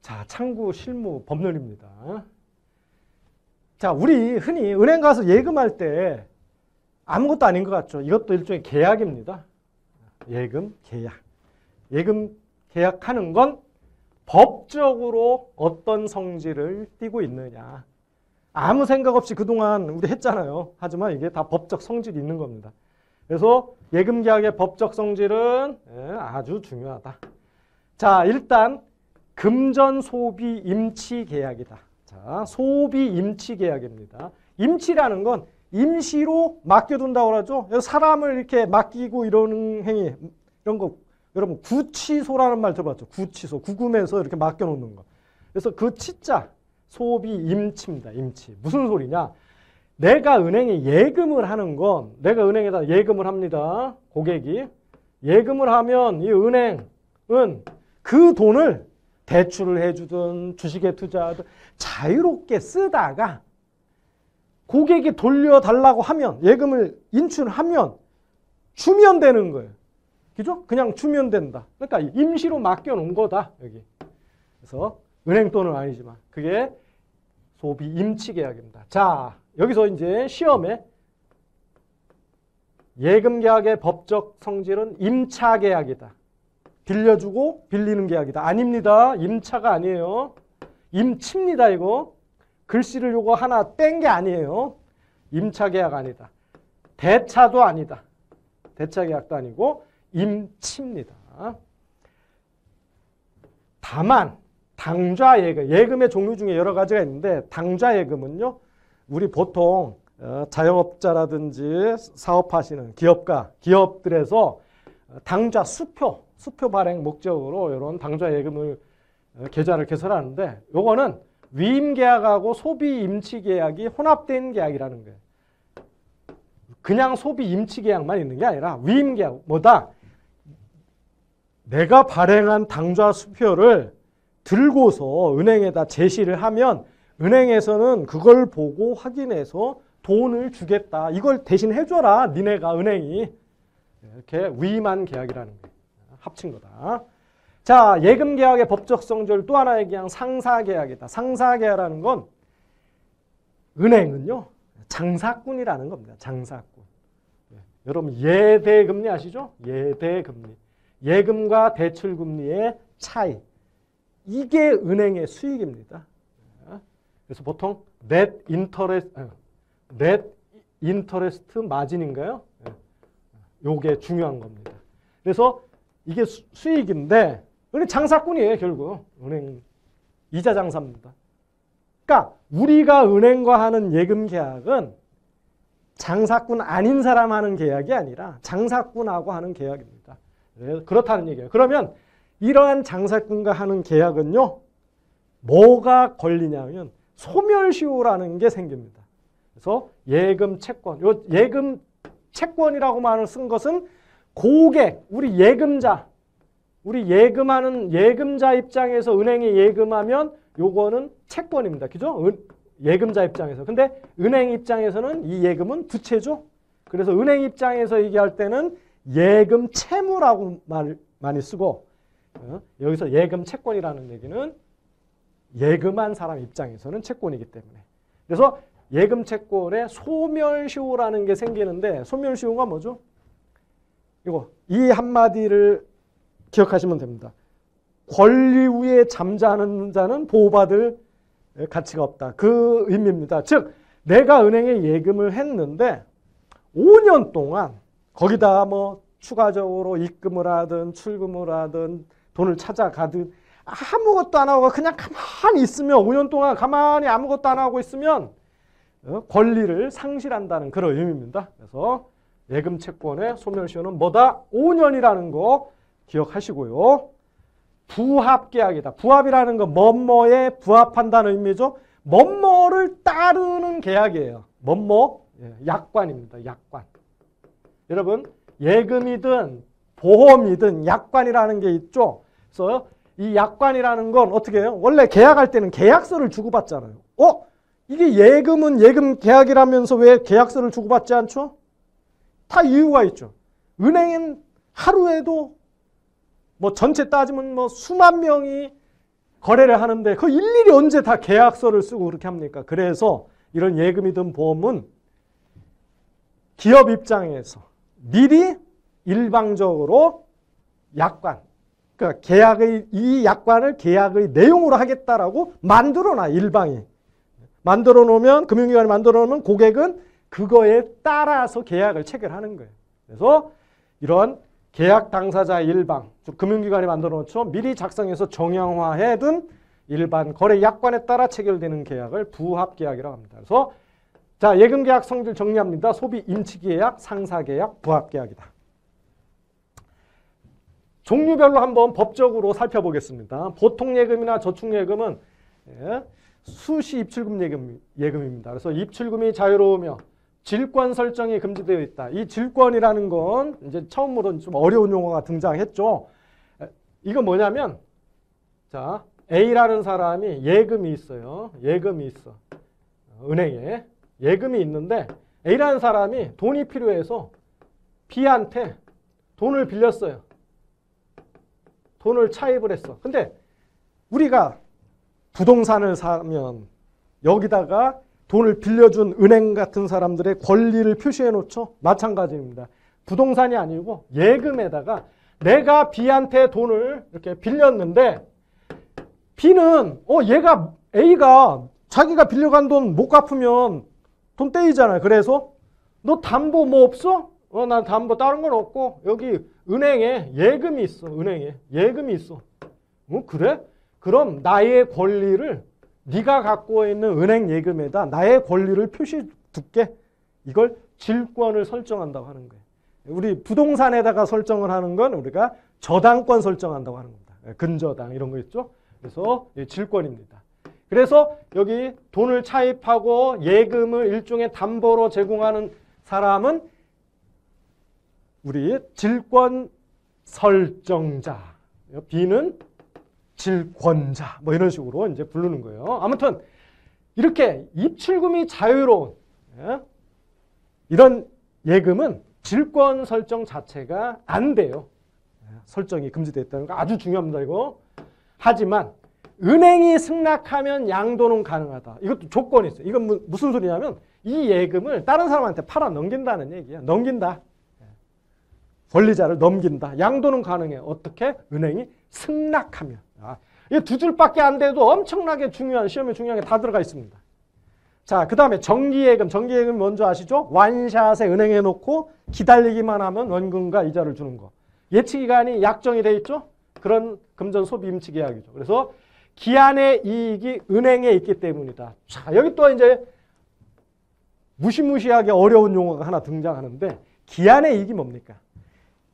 자, 창구 실무 법률입니다. 자, 우리 흔히 은행 가서 예금할 때 아무것도 아닌 것 같죠? 이것도 일종의 계약입니다. 예금, 계약. 예금 계약하는 건 법적으로 어떤 성질을 띠고 있느냐. 아무 생각 없이 그동안 우리 했잖아요. 하지만 이게 다 법적 성질이 있는 겁니다. 그래서 예금 계약의 법적 성질은 아주 중요하다. 자, 일단 금전 소비 임치 계약이다. 자, 소비 임치 계약입니다. 임치라는 건 임시로 맡겨둔다고 하죠. 사람을 이렇게 맡기고 이러는 행위, 이런 거 여러분 구치소라는 말 들어봤죠? 구치소, 구금해서 이렇게 맡겨놓는 거. 그래서 그 치자 소비 임치입니다. 임치. 무슨 소리냐? 내가 은행에 예금을 하는 건 내가 은행에다 예금을 합니다. 고객이. 예금을 하면 이 은행은 그 돈을 대출을 해주든 주식에 투자하든 자유롭게 쓰다가 고객이 돌려달라고 하면 예금을 인출하면 주면 되는 거예요. 그죠? 그냥 주면 된다. 그러니까 임시로 맡겨놓은 거다. 여기. 그래서 은행 돈은 아니지만 그게 소비 임치 계약입니다. 자, 여기서 이제 시험에 예금 계약의 법적 성질은 임차 계약이다. 빌려주고 빌리는 계약이다. 아닙니다. 임차가 아니에요. 임치입니다. 이거. 글씨를 요거 하나 뺀 게 아니에요. 임차 계약 아니다. 대차도 아니다. 대차 계약도 아니고 임치입니다. 다만 당좌 예금, 예금의 종류 중에 여러 가지가 있는데 당좌 예금은요. 우리 보통 자영업자라든지 사업하시는 기업들에서 당좌 수표 발행 목적으로 이런 당좌 예금을 계좌를 개설하는데 요거는 위임 계약하고 소비 임치 계약이 혼합된 계약이라는 거예요. 그냥 소비 임치 계약만 있는 게 아니라 위임 계약 뭐다? 내가 발행한 당좌 수표를 들고서 은행에다 제시를 하면 은행에서는 그걸 보고 확인해서 돈을 주겠다. 이걸 대신 해줘라. 니네가 은행이. 이렇게 위임한 계약이라는 거예요. 합친 거다. 자, 예금 계약의 법적 성질 또 하나의 계약 상사 계약이다. 상사 계약이라는 건 은행은요. 장사꾼이라는 겁니다. 장사꾼. 여러분 예대금리 아시죠? 예대금리. 예금과 대출금리의 차이. 이게 은행의 수익입니다. 그래서 보통 net interest margin인가요? 요게 중요한 겁니다. 그래서 이게 수익인데 은행 장사꾼이에요. 결국 은행 이자 장사입니다. 그러니까 우리가 은행과 하는 예금 계약은 장사꾼 아닌 사람 하는 계약이 아니라 장사꾼하고 하는 계약입니다. 그렇다는 얘기예요. 그러면 이러한 장사꾼과 하는 계약은요. 뭐가 걸리냐면 소멸시효라는 게 생깁니다. 그래서 예금 채권, 요 예금 채권이라고 말을 쓴 것은 고객, 우리 예금자, 우리 예금하는 예금자 입장에서 은행에 예금하면 요거는 채권입니다. 그죠? 예금자 입장에서. 근데 은행 입장에서는 이 예금은 부채죠. 그래서 은행 입장에서 얘기할 때는 예금 채무라고 많이 쓰고 여기서 예금 채권이라는 얘기는 예금한 사람 입장에서는 채권이기 때문에. 그래서 예금 채권에 소멸시효라는 게 생기는데 소멸시효가 뭐죠? 이거 이 한마디를 기억하시면 됩니다. 권리 위에 잠자는 자는 보호받을 가치가 없다. 그 의미입니다. 즉 내가 은행에 예금을 했는데 5년 동안 거기다 뭐 추가적으로 입금을 하든 출금을 하든 돈을 찾아가든 아무것도 안 하고 그냥 가만히 있으면 5년 동안 가만히 아무것도 안 하고 있으면 권리를 상실한다는 그런 의미입니다. 그래서 예금 채권의 소멸시효는 뭐다? 5년이라는 거 기억하시고요. 부합계약이다. 부합이라는 건 뭐뭐에 부합한다는 의미죠. 뭐뭐를 따르는 계약이에요. 뭐뭐 약관입니다. 약관. 여러분 예금이든 보험이든 약관이라는 게 있죠. 그래서 이 약관이라는 건 어떻게 해요? 원래 계약할 때는 계약서를 주고받잖아요. 이게 예금은 예금 계약이라면서 왜 계약서를 주고받지 않죠? 다 이유가 있죠. 은행은 하루에도 뭐 전체 따지면 뭐 수만 명이 거래를 하는데 그 일일이 언제 다 계약서를 쓰고 그렇게 합니까? 그래서 이런 예금이든 보험은 기업 입장에서 미리 일방적으로 약관, 그러니까 이 약관을 계약의 내용으로 하겠다라고 만들어놔, 일방이. 만들어 놓으면, 금융기관이 만들어 놓으면 고객은 그거에 따라서 계약을 체결하는 거예요. 그래서 이런 계약 당사자 일방, 즉 금융기관이 만들어 놓죠. 미리 작성해서 정형화해둔 일반 거래 약관에 따라 체결되는 계약을 부합계약이라고 합니다. 그래서 자, 예금계약 성질 정리합니다. 소비 임치계약, 상사계약, 부합계약이다. 종류별로 한번 법적으로 살펴보겠습니다. 보통예금이나 저축예금은 수시 입출금 예금입니다. 그래서 입출금이 자유로우며 질권 설정이 금지되어 있다. 이 질권이라는 건 이제 처음으로 좀 어려운 용어가 등장했죠. 이건 뭐냐면, 자, A라는 사람이 예금이 있어요. 예금이 있어. 은행에 예금이 있는데 A라는 사람이 돈이 필요해서 B한테 돈을 빌렸어요. 돈을 차입을 했어. 근데 우리가 부동산을 사면 여기다가 돈을 빌려준 은행 같은 사람들의 권리를 표시해 놓죠. 마찬가지입니다. 부동산이 아니고 예금에다가 내가 B한테 돈을 이렇게 빌렸는데 B는 A가 자기가 빌려간 돈 못 갚으면 돈 떼이잖아요. 그래서 너 담보 뭐 없어? 난 담보 다른 건 없고 여기 은행에 예금이 있어. 은행에 예금이 있어. 그래? 그럼 나의 권리를 네가 갖고 있는 은행 예금에다 나의 권리를 표시 둘게. 이걸 질권을 설정한다고 하는 거예요. 우리 부동산에다가 설정을 하는 건 우리가 저당권 설정한다고 하는 겁니다. 근저당 이런 거 있죠. 그래서 질권입니다. 그래서 여기 돈을 차입하고 예금을 일종의 담보로 제공하는 사람은 우리 질권 설정자, B는 질권자, 뭐 이런 식으로 이제 부르는 거예요. 아무튼 이렇게 입출금이 자유로운 이런 예금은 질권 설정 자체가 안 돼요. 설정이 금지되어 있다는 거 아주 중요합니다, 이거. 하지만 은행이 승낙하면 양도는 가능하다. 이것도 조건이 있어요. 이건 무슨 소리냐면 이 예금을 다른 사람한테 팔아 넘긴다는 얘기야. 넘긴다. 권리자를 넘긴다. 양도는 가능해. 어떻게? 은행이 승낙하면. 이 두 줄밖에 안 돼도 엄청나게 중요한, 시험에 중요한 게 다 들어가 있습니다. 자, 그 다음에 정기예금. 정기예금 먼저 아시죠? 완샷에 은행에 놓고 기다리기만 하면 원금과 이자를 주는 거. 예치기간이 약정이 돼 있죠? 그런 금전 소비 임치 계약이죠. 그래서 기한의 이익이 은행에 있기 때문이다. 자, 여기 또 이제 무시무시하게 어려운 용어가 하나 등장하는데 기한의 이익이 뭡니까?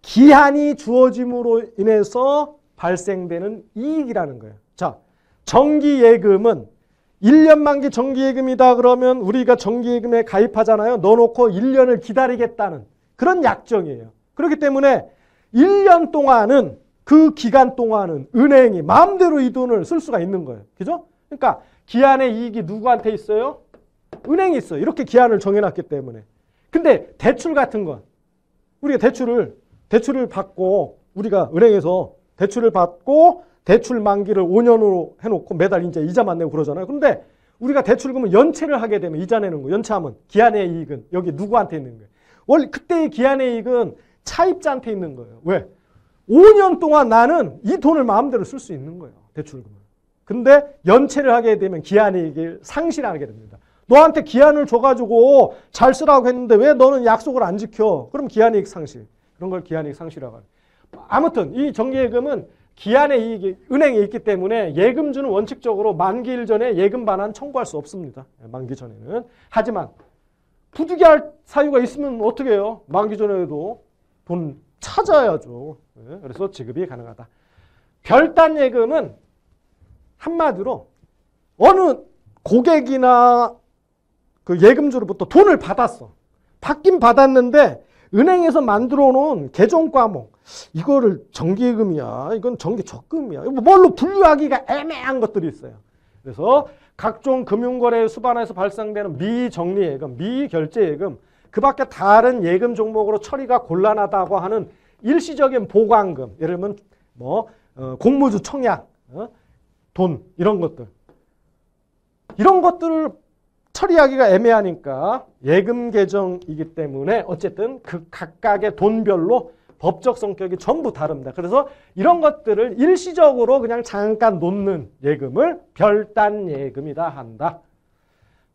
기한이 주어짐으로 인해서 발생되는 이익이라는 거예요. 자, 정기예금은 1년 만기 정기예금이다 그러면 우리가 정기예금에 가입하잖아요. 넣어놓고 1년을 기다리겠다는 그런 약정이에요. 그렇기 때문에 1년 동안은 그 기간 동안은 은행이 마음대로 이 돈을 쓸 수가 있는 거예요. 그죠? 그러니까 기한의 이익이 누구한테 있어요? 은행이 있어요. 이렇게 기한을 정해놨기 때문에. 근데 대출 같은 건 우리가 대출을 받고 우리가 은행에서 대출을 받고 대출 만기를 5년으로 해놓고 매달 이제 이자만 내고 그러잖아요. 근데 우리가 대출금을 연체를 하게 되면 이자 내는 거 연체하면 기한의 이익은 여기 누구한테 있는 거예요? 원래 그때의 기한의 이익은 차입자한테 있는 거예요. 왜? 5년 동안 나는 이 돈을 마음대로 쓸 수 있는 거예요. 대출금을. 근데 연체를 하게 되면 기한의 이익을 상실하게 됩니다. 너한테 기한을 줘가지고 잘 쓰라고 했는데 왜 너는 약속을 안 지켜? 그럼 기한의 이익 상실. 그런 걸 기한의 이익 상실이라고 합니다. 아무튼 이 정기예금은 기한의 이익이 은행에 있기 때문에 예금주는 원칙적으로 만기일 전에 예금 반환 청구할 수 없습니다. 만기 전에는. 하지만 부득이할 사유가 있으면 어떻게 해요? 만기 전에도 돈 찾아야죠. 그래서 지급이 가능하다. 별단 예금은 한마디로 어느 고객이나 그 예금주로부터 돈을 받았어. 받긴 받았는데 은행에서 만들어 놓은 계정 과목 이거를 정기예금이야. 이건 정기적금이야. 뭘로 분류하기가 애매한 것들이 있어요. 그래서 각종 금융거래 수반에서 발생되는 미정리예금, 미결제예금 그 밖에 다른 예금 종목으로 처리가 곤란하다고 하는 일시적인 보관금 예를 들면 공모주 청약 돈 이런 것들. 이런 것들을 처리하기가 애매하니까 예금 계정이기 때문에 어쨌든 그 각각의 돈별로 법적 성격이 전부 다릅니다. 그래서 이런 것들을 일시적으로 그냥 잠깐 놓는 예금을 별단 예금이다 한다.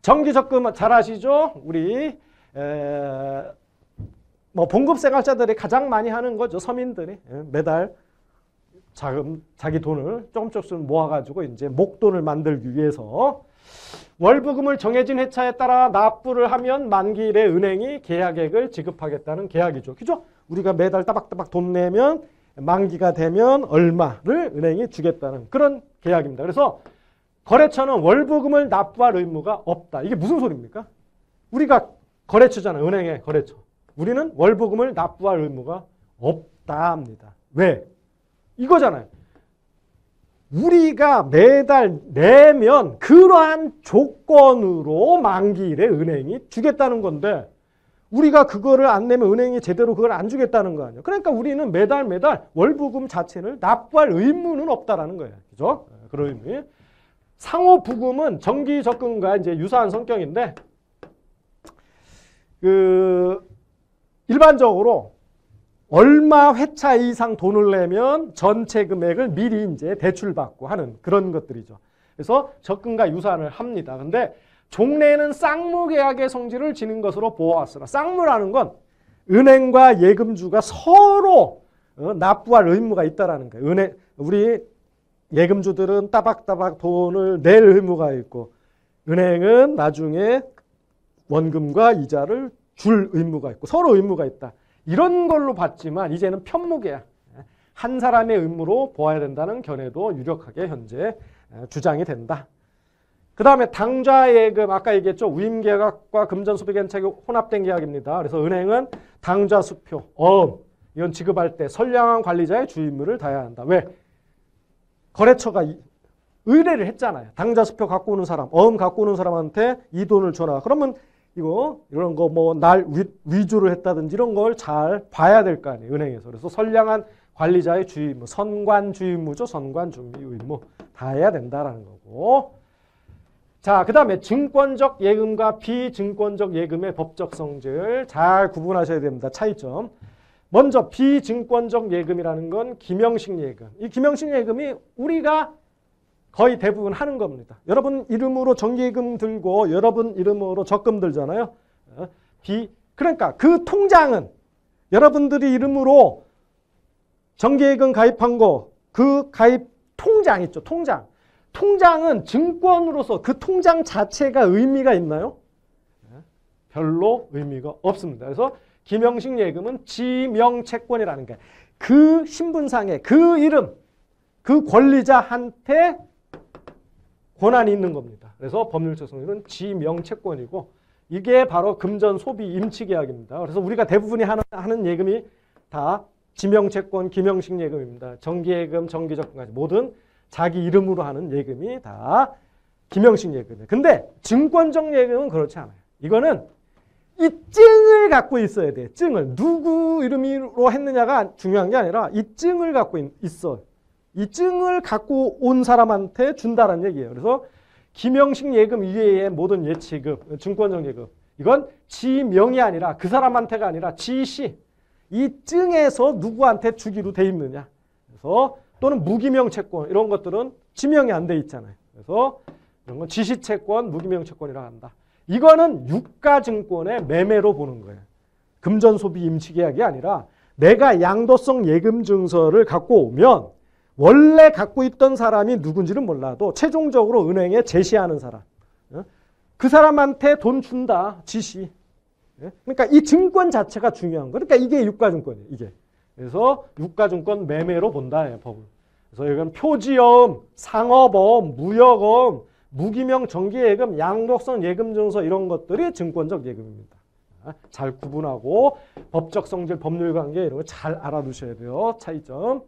정기적금 잘 아시죠? 우리 뭐 봉급생활자들이 가장 많이 하는 거죠. 서민들이 매달 자기 돈을 조금씩 모아가지고 이제 목돈을 만들기 위해서 월부금을 정해진 회차에 따라 납부를 하면 만기일에 은행이 계약액을 지급하겠다는 계약이죠. 그죠? 우리가 매달 따박따박 돈 내면 만기가 되면 얼마를 은행이 주겠다는 그런 계약입니다. 그래서 거래처는 월부금을 납부할 의무가 없다. 이게 무슨 소리입니까? 우리가 거래처잖아요. 은행의 거래처. 우리는 월부금을 납부할 의무가 없다 합니다. 왜? 이거잖아요. 우리가 매달 내면 그러한 조건으로 만기일에 은행이 주겠다는 건데 우리가 그거를 안 내면 은행이 제대로 그걸 안 주겠다는 거 아니에요. 그러니까 우리는 매달 월부금 자체를 납부할 의무는 없다라는 거예요. 그죠? 그런 의미. 상호부금은 정기적금과 이제 유사한 성격인데 일반적으로 얼마 회차 이상 돈을 내면 전체 금액을 미리 이제 대출받고 하는 그런 것들이죠. 그래서 적금과 유사를 합니다. 근데 종래에는 쌍무계약의 성질을 지닌 것으로 보아왔으나 쌍무라는 건 은행과 예금주가 서로 납부할 의무가 있다라는 거예요. 우리 예금주들은 따박따박 돈을 낼 의무가 있고 은행은 나중에 원금과 이자를 줄 의무가 있고 서로 의무가 있다. 이런 걸로 봤지만 이제는 편무계약, 한 사람의 의무로 보아야 된다는 견해도 유력하게 현재 주장이 된다. 그 다음에 당좌예금, 아까 얘기했죠. 위임계약과 금전소비계약이 혼합된 계약입니다. 그래서 은행은 당좌수표, 어음, 이건 지급할 때 선량한 관리자의 주임무를 다해야 한다. 왜? 거래처가 의뢰를 했잖아요. 당좌수표 갖고 오는 사람, 어음 갖고 오는 사람한테 이 돈을 줘라. 그러면 이런 거 뭐 날 위조를 했다든지 이런 걸 잘 봐야 될 거 아니에요. 은행에서. 그래서 선량한 관리자의 주임무, 선관주임무죠. 선관주임무 다 해야 된다라는 거고. 자, 그 다음에 증권적 예금과 비증권적 예금의 법적 성질 잘 구분하셔야 됩니다. 차이점. 먼저 비증권적 예금이라는 건 기명식 예금. 이 기명식 예금이 우리가 거의 대부분 하는 겁니다. 여러분 이름으로 정기예금 들고 여러분 이름으로 적금 들잖아요. 그러니까 그 통장은 여러분들이 이름으로 정기예금 가입한 거, 그 가입 통장 있죠. 통장. 통장은 증권으로서 그 통장 자체가 의미가 있나요? 별로 의미가 없습니다. 그래서 기명식 예금은 지명채권이라는 게 그 신분상의 그 이름, 그 권리자한테 권한이 있는 겁니다. 그래서 법률적 성질은 지명채권이고 이게 바로 금전소비 임치계약입니다. 그래서 우리가 대부분이 하는 예금이 다 지명채권, 기명식 예금입니다. 정기예금, 정기적금까지 모든 자기 이름으로 하는 예금이 다 기명식 예금이에요. 근데 증권적 예금은 그렇지 않아요. 이거는 이 증을 갖고 있어야 돼요. 증을. 누구 이름으로 했느냐가 중요한 게 아니라 이 증을 갖고 있어. 이 증을 갖고 온 사람한테 준다는 얘기예요. 그래서 기명식 예금 이외의 모든 예치급, 증권적 예금 이건 지명이 아니라 그 사람한테가 아니라 지시. 이 증에서 누구한테 주기로 돼 있느냐. 그래서 또는 무기명 채권 이런 것들은 지명이 안 돼 있잖아요. 그래서 이런 건 지시채권, 무기명 채권이라 한다. 이거는 유가증권의 매매로 보는 거예요. 금전소비 임치계약이 아니라 내가 양도성 예금증서를 갖고 오면 원래 갖고 있던 사람이 누군지는 몰라도 최종적으로 은행에 제시하는 사람. 그 사람한테 돈 준다. 지시. 그러니까 이 증권 자체가 중요한 거. 그러니까 이게 유가증권이에요. 이게. 그래서 유가증권 매매로 본다. 법을. 그래서 이건 표지어음, 상업어음, 무역어음, 무기명 정기예금, 양도성 예금증서 이런 것들이 증권적 예금입니다. 잘 구분하고 법적 성질, 법률관계 이런 거 잘 알아두셔야 돼요. 차이점.